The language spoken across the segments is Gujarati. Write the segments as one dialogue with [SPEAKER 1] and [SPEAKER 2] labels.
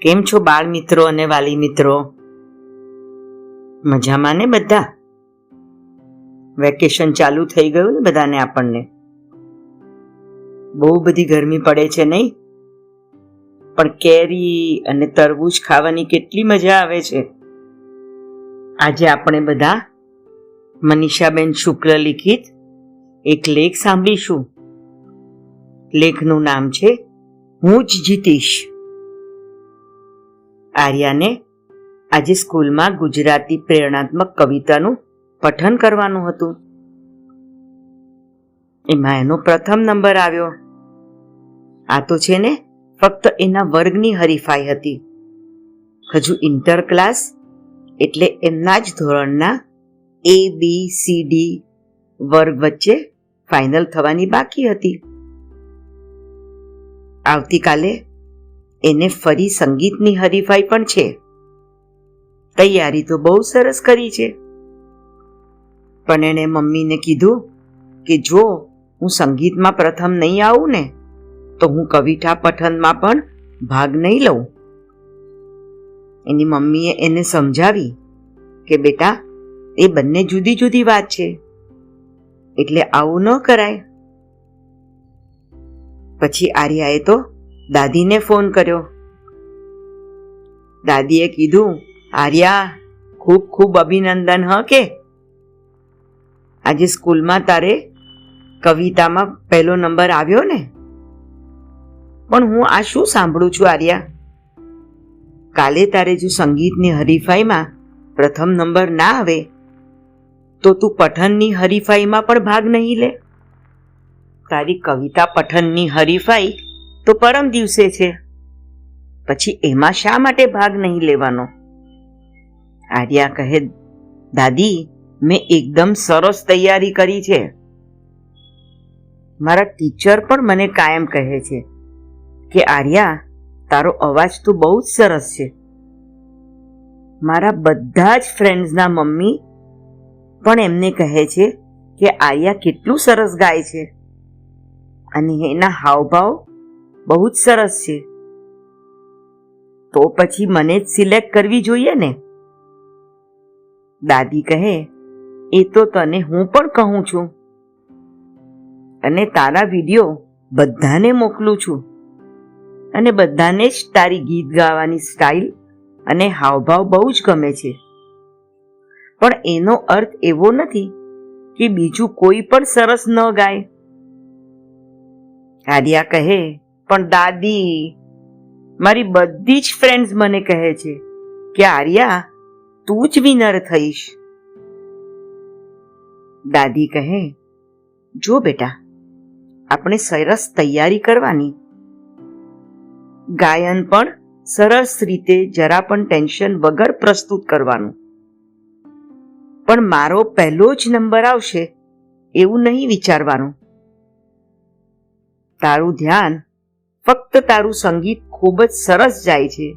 [SPEAKER 1] કેમ છો બાળ મિત્રો અને વાલી મિત્રો? મજામાં ને બધા? વેકેશન ચાલુ થઈ ગયું ને બધાને. આપણને બહુ બધી ગરમી પડે છે નહીં? પણ કેરી અને તરબૂચ ખાવાની કેટલી મજા આવે છે. આજે આપણે બધા મનીષાબેન શુક્લ લિખિત એક લેખ સાંભળીશું. લેખનું નામ છે હું જ જીતીશ. આર્યાને આજે સ્કૂલમાં ગુજરાતી પ્રેરણાત્મક કવિતાનું પઠન કરવાનું હતું. એમાં એનો પ્રથમ નંબર આવ્યો. આ તો છે ને ફક્ત એના વર્ગની હરીફાઈ હતી. હજુ ઇન્ટર ક્લાસ એટલે એમના જ ધોરણના ABCD વર્ગ વચ્ચે ફાઇનલ થવાની બાકી હતી. આવતીકાલે એને ફરી સંગીતની હરીફાઈ પણ છે. તૈયારી તો બહુ સરસ કરી છે, પણ એણે મમ્મીને કીધું કે જો હું સંગીતમાં પ્રથમ નહીં આવું ને તો હું કવિતા પઠનમાં પણ ભાગ નહીં લઉં. એની મમ્મીએ એને સમજાવી કે બેટા, એ બંને જુદી જુદી વાત છે, એટલે આવું ન કરાય. પછી આર્યાએ તો દાદીને ફોન કર્યો. દાદીએ કીધું, આર્યા, ખૂબ ખૂબ અભિનંદન કે આજે સ્કૂલમાં તારે કવિતામાં પહેલો નંબર આવ્યો ને. પણ હું આ શું સાંભળું છું આર્યા? કાલે તારે જો સંગીતની હરીફાઈમાં પ્રથમ નંબર ના આવે તો તું પઠનની હરીફાઈમાં પણ ભાગ નહીં લે. તારી કવિતા પઠનની હરીફાઈ તો પરમ દિવસે છે, પછી એમાં શા માટે ભાગ નહીં લેવાનો? આર્યા કહે, દાદી, મેં એકદમ સરસ તૈયારી કરી છે. મારા ટીચર પણ મને કાયમ કહે છે કે આર્યા, તારો અવાજ તો બહુ જ સરસ છે. મારા બધા જ ફ્રેન્ડ્સના મમ્મી પણ એમને કહે છે કે આર્યા કેટલું સરસ ગાય છે અને એના હાવભાવ બહુ જ સરસ છે. તો પછી મને જ સિલેક્ટ કરવી જોઈએ ને? દાદી કહે, એ તો તને હું પણ કહું છું અને તારા વિડીયો બધાને મોકલું છું અને બધાને જ તારી ગીત ગાવાની સ્ટાઇલ અને હાવભાવ બહુ જ ગમે છે. પણ એનો અર્થ એવો નથી કે બીજું કોઈ પણ સરસ ન ગાય. આર્યા કહે, પણ દાદી, મારી બધી જ ફ્રેન્ડ્સ મને કહે છે કે આર્યા, તું જ વિનર થઈશ. દાદી કહે, જો બેટા, આપણે સરસ તૈયારી કરવાની, ગાયન પણ સરસ રીતે જરા પણ ટેન્શન વગર પ્રસ્તુત કરવાનું. પણ મારો પહેલો જ નંબર આવશે એવું નહીં વિચારવાનું. તારું ધ્યાન ફક્ત તારું સંગીત ખૂબ જ સરસ જાય છે,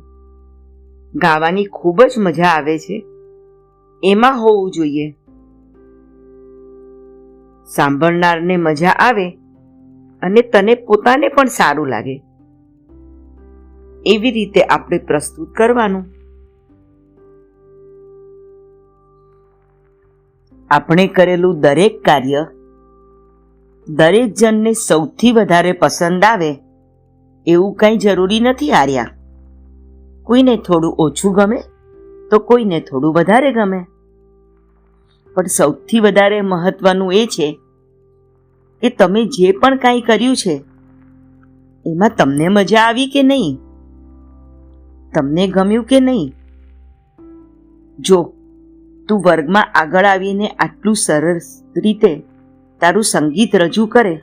[SPEAKER 1] ગાવાની ખૂબ જ મજા આવે છે, એમાં હોવું જોઈએ. સાંભળનારને મજા આવે અને તને પોતાને પણ સારું લાગે, એવી રીતે આપણે પ્રસ્તુત કરવાનું. આપણે કરેલું દરેક કાર્ય દરેક જણને સૌથી વધારે પસંદ આવે એવું કંઈ જરૂરી નથી આર્યા. કોઈને થોડું ઓછું ગમે તો કોઈને થોડું વધારે ગમે, પણ સૌથી વધારે મહત્વનું એ છે કે તમે જે પણ કાંઈ કર્યું છે એમાં તમને મજા આવી કે નહીં, તમને ગમ્યું કે નહીં. જો તું વર્ગમાં આગળ આવીને આટલું સરસ રીતે તારું સંગીત રજૂ કરે,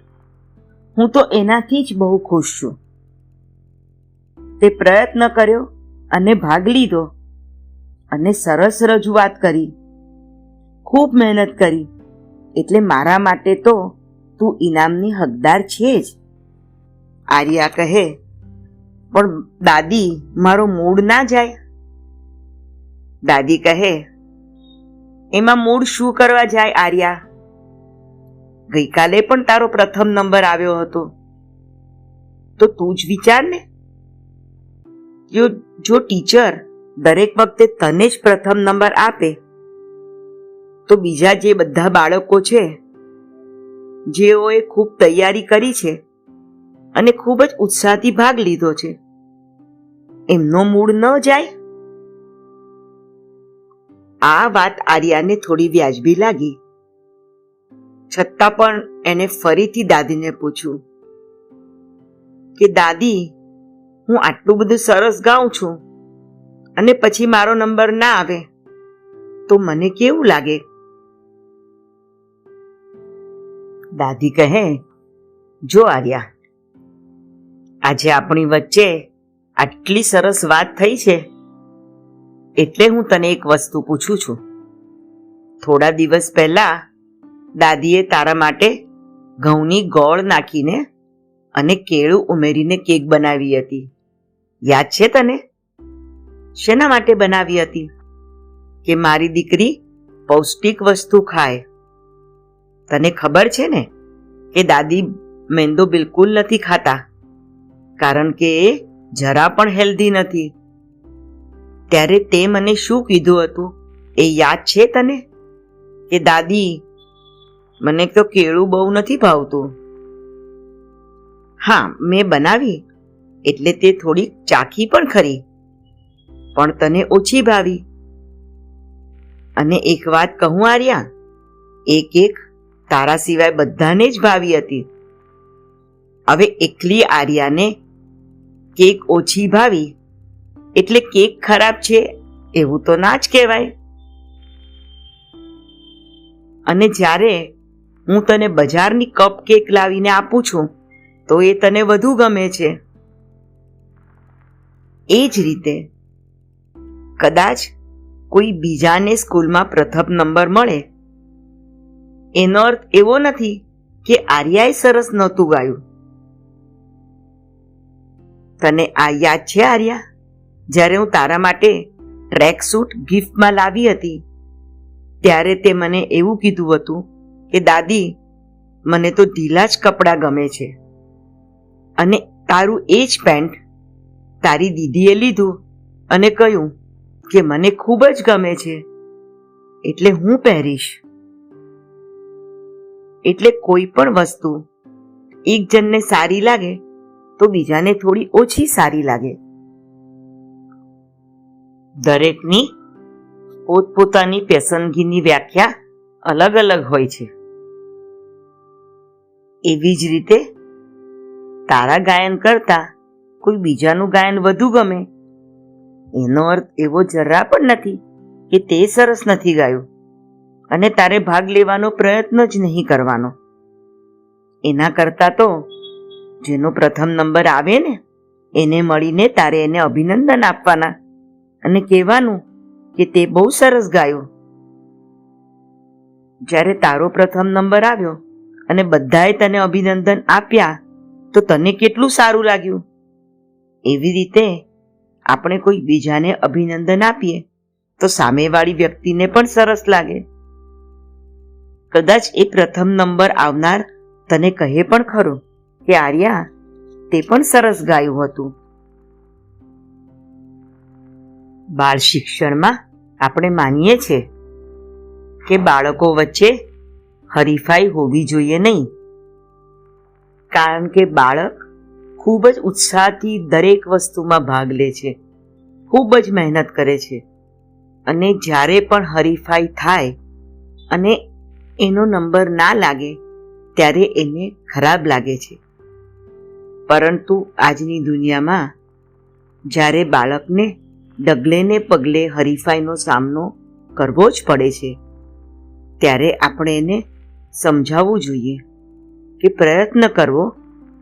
[SPEAKER 1] હું તો એનાથી જ બહુ ખુશ છું. તે પ્રયત્ન કર્યો અને ભાગ લીધો અને સરસ રજૂઆત કરી, ખૂબ મહેનત કરી, એટલે મારા માટે તો તું ઇનામની હકદાર છે જ. આર્યા કહે, પણ દાદી, મારો મૂડ ના જાય. દાદી કહે, એમાં મૂડ શું કરવા જાય આર્યા? ગઈકાલે પણ તારો પ્રથમ નંબર આવ્યો હતો, તો તું જ વિચાર ને. જો ટીચર દરેક વખતે તને જ પ્રથમ નંબર આપે તો બીજા જે બધા બાળકો છે જેઓએ ખૂબ તૈયારી કરી છે અને ખૂબ જ ઉત્સાહથી ભાગ લીધો છે એમનો મૂડ ન જાય? આ વાત આર્યાને થોડી વ્યાજબી લાગી. છતાં પણ એને ફરીથી દાદીને પૂછ્યું કે દાદી, હું આટલું બધું સરસ ગાઉં છું અને પછી મારો નંબર ના આવે તો મને કેવું લાગે? દાદી કહે, જો આર્યા, આજે આપણી વચ્ચે આટલી સરસ વાત થઈ છે એટલે હું તને એક વસ્તુ પૂછું છું. થોડા દિવસ પહેલા દાદીએ તારા માટે ઘઉંની ગોળ નાખીને અને કેળું ઉમેરીને કેક બનાવી હતી. યાદ છે તને? શેના માટે બનાવી હતી? કે મારી દીકરી પૌષ્ટિક વસ્તુ ખાય. તને ખબર છે ને કે દાદી મેંદો બિલકુલ નથી ખાતા કારણ કે એ જરા પણ હેલ્ધી નથી. ત્યારે તે મને શું કીધું હતું એ યાદ છે તને? કે દાદી, મને તો કેળું બહુ નથી ભાવતું. હા, મેં બનાવી એટલે તે થોડીક ચાખી પણ ખરી, પણ તને ઓછી ભાવી. અને એક વાત કહું આર્યા, એ કેક તારા સિવાય બધાને જ ભાવી હતી. હવે એકલી આર્યાને કેક ઓછી ભાવી એટલે કેક ખરાબ છે એવું તો ના જ કહેવાય. અને જ્યારે હું તને બજારની કપ કેક લાવીને આપું છું તો એ તને વધુ ગમે છે. એ જ રીતે કદાચ કોઈ બીજાને સ્કૂલમાં પ્રથમ નંબર મળે એનો અર્થ એવો નથી કે આર્યાએ સરસ નહોતું ગાયું. તને આ યાદ છે આર્યા, જ્યારે હું તારા માટે ટ્રેક સૂટ ગિફ્ટમાં લાવી હતી ત્યારે તે મને એવું કીધું હતું કે દાદી, મને તો ઢીલા જ કપડાં ગમે છે અને તારું એ જ પેન્ટ તારી દીદીએ લીધું અને કહ્યું કે મને ખૂબ જ ગમે છે એટલે હું પહેરીશ. એટલે કોઈ પણ વસ્તુ એક જણને સારી લાગે તો બીજાને થોડી ઓછી સારી લાગે. દરેકની પોતપોતાની પસંદગીની વ્યાખ્યા અલગ અલગ હોય છે. એવી જ રીતે તારા ગાયન કરતા કોઈ બીજાનું ગાયન વધુ ગમે એનો અર્થ એવો જરા પણ નથી કે તે સરસ નથી ગાયું અને તારે ભાગ લેવાનો પ્રયત્ન જ નહીં કરવાનો. એના કરતાં તો જેનો પ્રથમ નંબર આવે ને એને મળીને તારે એને અભિનંદન આપવાના અને કહેવાનું કે તે બહુ સરસ ગાયું. જ્યારે તારો પ્રથમ નંબર આવ્યો અને બધાએ તને અભિનંદન આપ્યા તો તને કેટલું સારું લાગ્યું. એવી રીતે આપણે કોઈ બીજાને અભિનંદન આપીએ તો સામેવાળી વ્યક્તિને પણ સરસ લાગે. કદાચ એ પ્રથમ નંબર આવનાર તને કહે પણ ખરો કે આર્યા, તે પણ સરસ ગાયું હતું. બાળ શિક્ષણમાં આપણે માનીએ છીએ કે બાળકો વચ્ચે હરીફાઈ હોવી જોઈએ નહીં, કારણ કે બાળક ખૂબ જ ઉત્સાહથી દરેક વસ્તુમાં ભાગ લે છે, ખૂબ જ મહેનત કરે છે અને જ્યારે પણ હરીફાઈ થાય અને એનો નંબર ના લાગે ત્યારે એને ખરાબ લાગે છે. પરંતુ આજની દુનિયામાં જ્યારે બાળકને ડગલે ને પગલે હરીફાઈનો સામનો કરવો જ પડે છે ત્યારે આપણે એને સમજાવવું જોઈએ કે પ્રયત્ન કરવો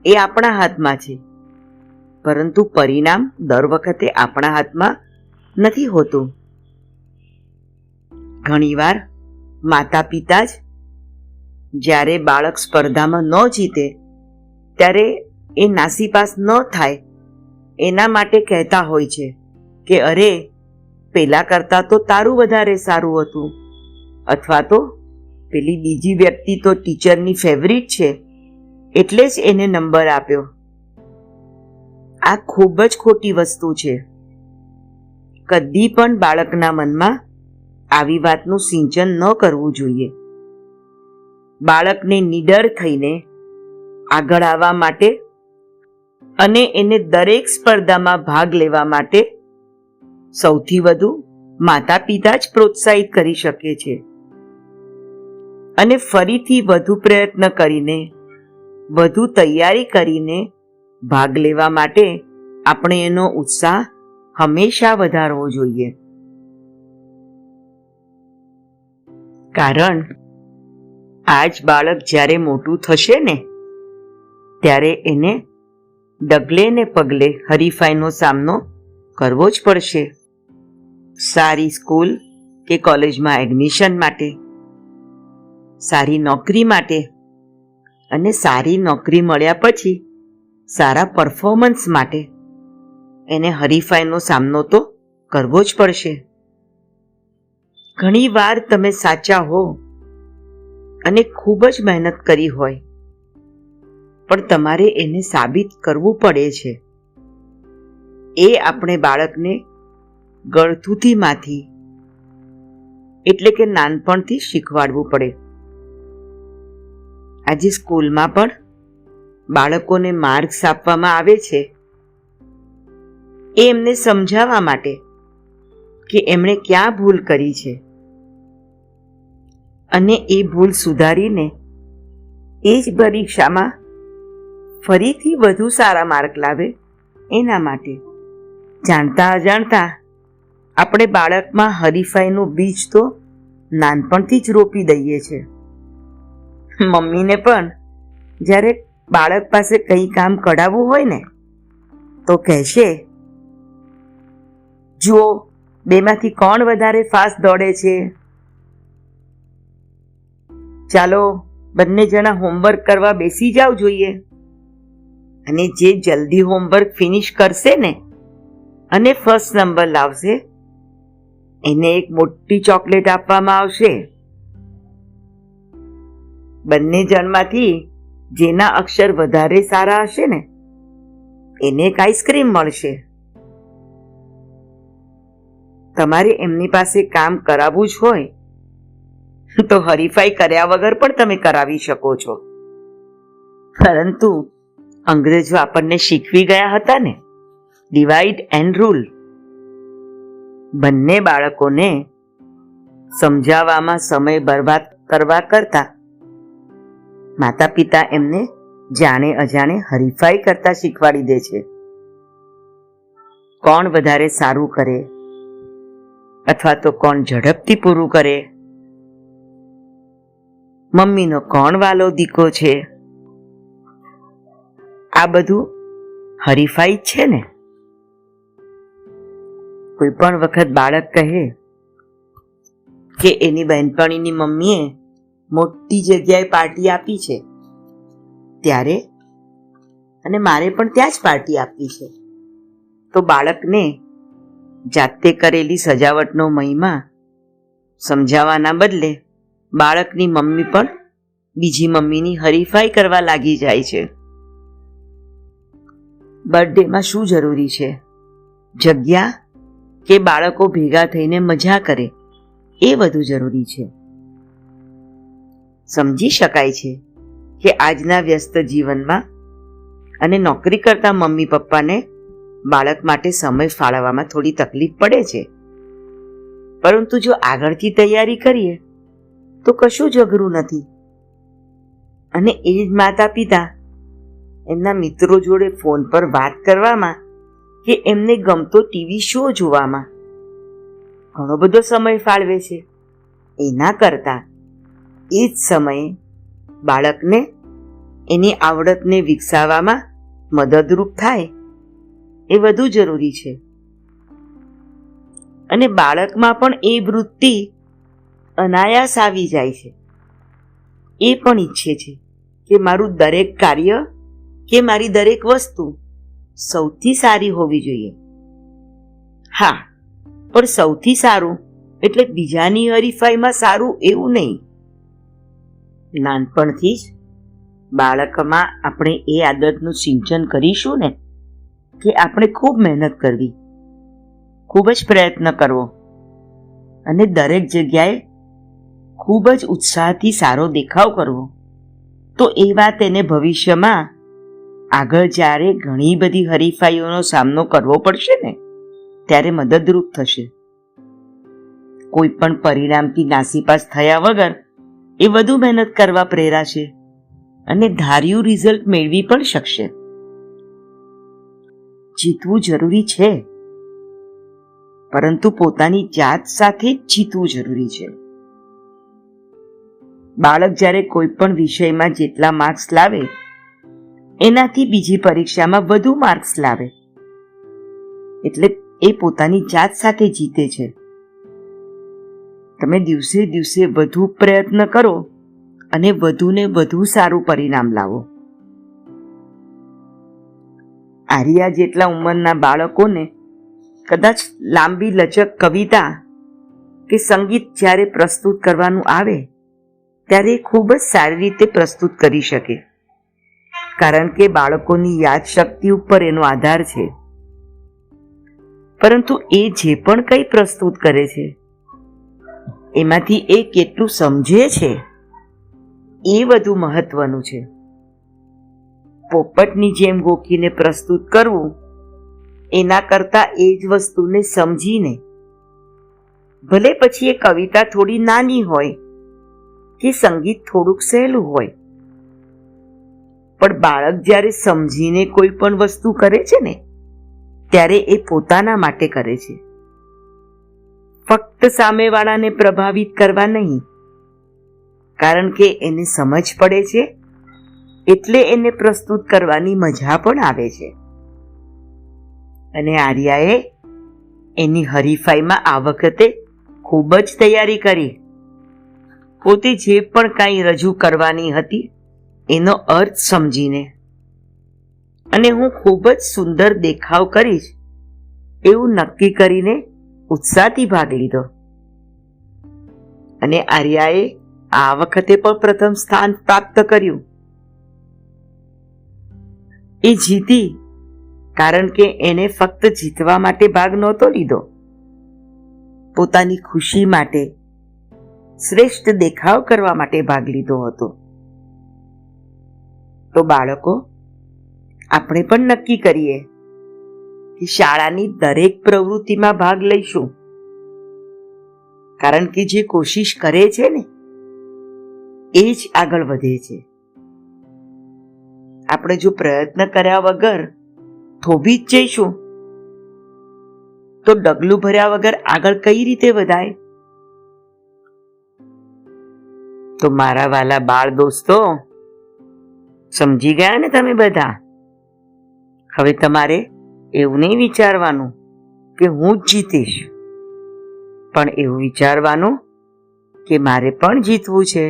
[SPEAKER 1] એ આપણા હાથમાં છે, પરંતુ પરિણામ દર વખતે આપણા હાથમાં નથી હોતું. ઘણીવાર માતા પિતા જ જ્યારે બાળક સ્પર્ધામાં ન જીતે ત્યારે એ નાસીપાસ ન થાય એના માટે કહેતા હોય છે કે અરે, પેલા કરતાં તો તારું વધારે સારું હતું, અથવા તો પેલી બીજી વ્યક્તિ તો ટીચરની ફેવરિટ છે એટલે જ એને નંબર આપ્યો. આ ખૂબ જ ખોટી વસ્તુ છે. કદી પણ બાળકના મનમાં આવી વાતનું સિંચન ન કરવું જોઈએ. બાળકને નીડર થઈને આગળ આવવા માટે અને એને દરેક સ્પર્ધામાં ભાગ લેવા માટે સૌથી વધુ માતા પિતા જ પ્રોત્સાહિત કરી શકે છે. અને ફરીથી વધુ પ્રયત્ન કરીને, વધુ તૈયારી કરીને ભાગ લેવા માટે આપણે એનો ઉત્સાહ હંમેશા વધારવો જોઈએ. કારણ આજ બાળક જ્યારે મોટું થશે ને, ત્યારે એને ડગલે ને પગલે હરીફાઈનો સામનો કરવો જ પડશે. સારી સ્કૂલ કે કોલેજમાં એડમિશન માટે, સારી નોકરી માટે, અને સારી નોકરી મળ્યા પછી સારા પરફોર્મન્સ માટે એને હરીફાઈનો સામનો તો કરવો જ પડશે. ઘણી વાર તમે સાચા હો અને ખૂબ જ મહેનત કરી હોય, પણ તમારે એને સાબિત કરવું પડે છે. એ આપણે બાળકને ગળથૂથીમાંથી એટલે કે નાનપણથી શીખવાડવું પડે. આજે સ્કૂલમાં પણ બાળકોને માર્ક્સ આપવામાં આવે છે એ એમને સમજાવવા માટે કે એમણે ક્યાં ભૂલ કરી છે અને એ ભૂલ સુધારીને એ જ પરીક્ષામાં ફરીથી વધુ સારા માર્ક લાવે એના માટે. જાણતા અજાણતા આપણે બાળકમાં હરીફાઈનું બીજ તો નાનપણથી જ રોપી દઈએ છીએ. મમ્મીને પણ જ્યારે બાળક પાસે કંઈ કામ કઢાવવું હોય ને તો કહેશે, જુઓ બેમાંથી કોણ વધારે ફાસ્ટ દોડે છે, ચાલો બંને જણા હોમવર્ક કરવા બેસી જાવ જોઈએ. અને જે જલ્દી હોમવર્ક ફિનિશ કરશે ને અને ફર્સ્ટ નંબર લાવશે એને એક મોટી ચોકલેટ આપવામાં આવશે. બંને જણમાંથી જેના અક્ષર વધારે સારા હશે ને એને એક આઈસ્ક્રીમ મળશે. તમારે એમની પાસે કામ કરાવવું જ હોય તો હરીફાઈ કર્યા વગર પણ તમે કરાવી શકો છો. પરંતુ અંગ્રેજો આપણને શીખવી ગયા હતા ને, ડિવાઈડ એન્ડ રૂલ. બંને બાળકોને સમજાવવામાં સમય બરબાદ કરવા કરતા માતા પિતા એમને જાણે અજાણે હરીફાઈ કરતા શીખવાડી દે છે. કોણ વધારે સારું કરે અથવા તો કોણ ઝડપથી પૂરું કરે, મમ્મીનો કોણ વાલો દીકો છે, આ બધું હરીફાઈ જ છે ને. કોઈ પણ વખત બાળક કહે કે એની બહેનપણીની મમ્મીએ મોટી જગ્યાએ પાર્ટી આપી છે ત્યારે અને મારે પણ ત્યાં જ પાર્ટી આપી છે, તો બાળકને જાતે કરેલી સજાવટનો મહિમા સમજાવવાના બદલે બાળકની મમ્મી પણ બીજી મમ્મીની હરીફાઈ કરવા લાગી જાય છે. બર્થડેમાં શું જરૂરી છે? જગ્યા કે બાળકો ભેગા થઈને મજા કરે એ વધુ જરૂરી છે. સમજી શકાય છે કે આજના વ્યસ્ત જીવનમાં અને નોકરી કરતા મમ્મી પપ્પાને બાળક માટે સમય ફાળવવામાં થોડી તકલીફ પડે છે, પરંતુ જો આગળથી તૈયારી કરીએ તો કશું જ અઘરું નથી. અને એ જ માતા પિતા એમના મિત્રો જોડે ફોન પર વાત કરવામાં કે એમને ગમતો ટીવી શો જોવામાં ઘણો બધો સમય ફાળવે છે. એના કરતાં એ જ સમયે બાળકને એની આવડતને વિકસાવવામાં મદદરૂપ થાય એ વધુ જરૂરી છે. અને બાળકમાં પણ એ વૃત્તિ અનાયાસ આવી જાય છે. એ પણ ઈચ્છે છે કે મારું દરેક કાર્ય કે મારી દરેક વસ્તુ સૌથી સારી હોવી જોઈએ. હા, પણ સૌથી સારું એટલે બીજાની હરીફાઈમાં સારું એવું નહીં. નાનપણથી જ બાળકમાં આપણે એ આદતનું સિંચન કરીશું ને કે આપણે ખૂબ મહેનત કરવી, ખૂબ જ પ્રયત્ન કરવો અને દરેક જગ્યાએ ખૂબ જ ઉત્સાહથી સારો દેખાવ કરવો, તો એ વાત એને ભવિષ્યમાં આગળ જ્યારે ઘણી બધી હરીફાઈઓનો સામનો કરવો પડશે ને ત્યારે મદદરૂપ થશે. કોઈ પણ પરિણામથી નાસીપાસ થયા વગર એ વધુ મહેનત કરવા પ્રેરાશે અને ધાર્યું રિઝલ્ટ મેળવી પણ શકશે. જીતવું જરૂરી છે, પરંતુ પોતાની જાત સાથે જ જીતવું જરૂરી છે. બાળક જ્યારે કોઈ પણ વિષયમાં જેટલા માર્ક્સ લાવે એનાથી બીજી પરીક્ષામાં વધુ માર્ક્સ લાવે એટલે એ પોતાની જાત સાથે જીતે છે. તમે દિવસે દિવસે વધુ પ્રયત્ન કરો અને વધુને વધુ સારું પરિણામ લાવો. આર્યા જેટલા ઉંમરના બાળકોને કદાચ લાંબી લચક કવિતા કે સંગીત જ્યારે પ્રસ્તુત કરવાનું આવે ત્યારે ખૂબ જ સારી રીતે પ્રસ્તુત કરી શકે, કારણ કે બાળકોની યાદશક્તિ ઉપર એનો આધાર છે. પરંતુ એ જે પણ કંઈ પ્રસ્તુત કરે છે એમાંથી એ કેટલું સમજે છે એ વધુ મહત્વનું છે. પોપટની જેમ ગોખીને પ્રસ્તુત કરવું એના કરતાં એ જ વસ્તુને સમજીને, ભલે પછી એ કવિતા થોડી નાની હોય કે સંગીત થોડુંક સહેલું હોય, પણ બાળક જ્યારે સમજીને કોઈ પણ વસ્તુ કરે છે ને ત્યારે એ પોતાના માટે કરે છે, ફક્ત સામેવાળાને પ્રભાવિત કરવા નહીં. કારણ કે એને સમજ પડે છે એટલે એને પ્રસ્તુત કરવાની મજા પણ આવે છે. અને આર્યાએ એની હરીફાઈમાં આ વખતે ખૂબ જ તૈયારી કરી. પોતે જે પણ કાંઈ રજૂ કરવાની હતી એનો અર્થ સમજીને, અને હું ખૂબ જ સુંદર દેખાવ કરીશ એવું નક્કી કરીને ઉત્સાહથી ભાગ લીધો. અને આર્યાએ આ વખતે પણ પ્રથમ સ્થાન પ્રાપ્ત કર્યું. એ જીતી કારણ કે એને ફક્ત જીતવા માટે ભાગ નહોતો લીધો, પોતાની ખુશી માટે, શ્રેષ્ઠ દેખાવ કરવા માટે ભાગ લીધો હતો. તો બાળકો, આપણે પણ નક્કી કરીએ કે શાળાની દરેક પ્રવૃત્તિમાં ભાગ લઈશું, કારણ કે જે કોશિશ કરે છે ને એ જ આગળ વધે છે. આપણે જો પ્રયત્ન કર્યા વગર થોભી જ જઈશું તો ડગલું ભર્યા વગર આગળ કઈ રીતે વધાય? તો મારા વાલા બાળ દોસ્તો, સમજી ગયા ને તમે બધા? હવે તમારે એવું નહીં વિચારવાનું કે હું જ જીતીશ, પણ એવું વિચારવાનું કે મારે પણ જીતવું છે,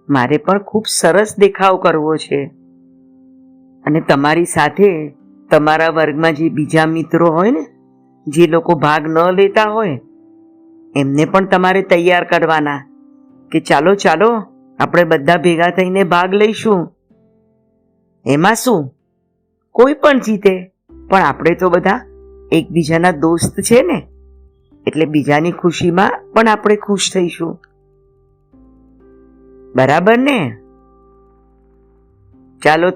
[SPEAKER 1] મારે પણ ખૂબ સરસ દેખાવ કરવો છે. અને તમારી સાથે તમારા વર્ગમાં જે બીજા મિત્રો હોય ને, જે લોકો ભાગ ન લેતા હોય, એમને પણ તમારે તૈયાર કરવાના કે ચાલો ચાલો આપણે બધા ભેગા થઈને ભાગ લઈશું. એમાં શું, કોઈ પણ જીતે, પણ આપણે તો બધા એકબીજાના દોસ્ત છે ને, એટલે બીજાની ખુશીમાં પણ આપણે ખુશ થઈશું. બરાબર ને? ચાલો